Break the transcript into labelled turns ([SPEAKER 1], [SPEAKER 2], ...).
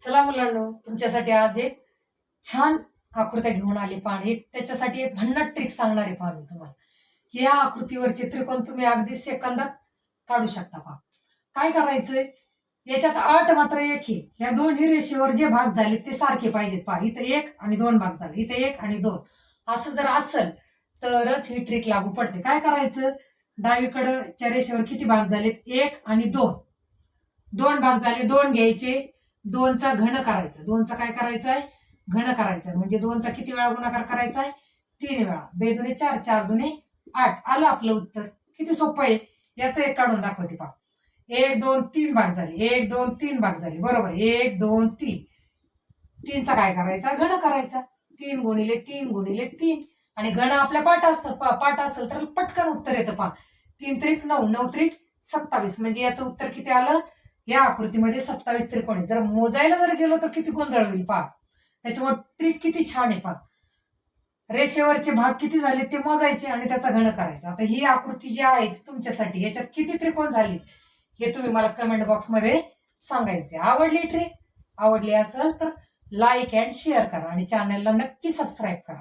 [SPEAKER 1] चला मुलांनो, तुमच्यासाठी आज एक छान आकृत्या घेऊन आली पहा. त्याच्यासाठी एक भन्नाट ट्रिक सांगणार आहे पहा मी तुम्हाला. या आकृतीवरचे त्रिकोण तुम्ही अगदी सेकंदात काढू शकता पहा. काय करायचंय, याच्यात अट मात्र एक आहे, या दोन्ही रेषेवर जे भाग झाले ते सारखे पाहिजेत पहा. इथं 1 आणि 2 भाग झाले, इथं 1 आणि 2 असं जर असेल तरच ही ट्रिक लागू पडते. काय करायचं, डावीकडच्या रेषेवर किती भाग झालेत, 1 आणि 2. 2 भाग झाले, 2 घ्यायचे, 2चा घन करायचा. 2चा काय करायचा आहे, घन करायचा. म्हणजे 2चा किती वेळा गुणाकार करायचा आहे, 3 वेळा. 2 दुणे 4, 4 दुणे 8. आलं आपलं उत्तर. किती सोपं आहे. याचं एक काढून दाखवते पहा. 1 2 3 भाग झाले, 1 2 3 भाग झाले, बरोबर. 1 2 3. 3चा काय करायचा, घन करायचा. 3 गुणिले 3 गुणिले 3. आणि घन आपल्या पाठ असतं, पाठ असेल तर पटकन उत्तर येतं पहा. 3 त्रिक 9, 9 त्रिक 27. म्हणजे याचं उत्तर किती आलं, या आकृतीमध्ये 27 त्रिकोण आहे. जर मोजायला जर गेलो तर किती गोंधळ होईल पहा. त्याच्यामुळे ट्रिक किती छान आहे पहा. रेषेवरचे भाग किती झाले ते मोजायचे आणि त्याचा घन करायचा. आता ही आकृती जी आहे ती तुमच्यासाठी, याच्यात किती त्रिकोण झाली हे तुम्ही मला कमेंट बॉक्समध्ये सांगायचे. आवडली ट्रिक? आवडली असेल तर लाईक अँड शेअर करा आणि चॅनलला नक्की सबस्क्राईब करा.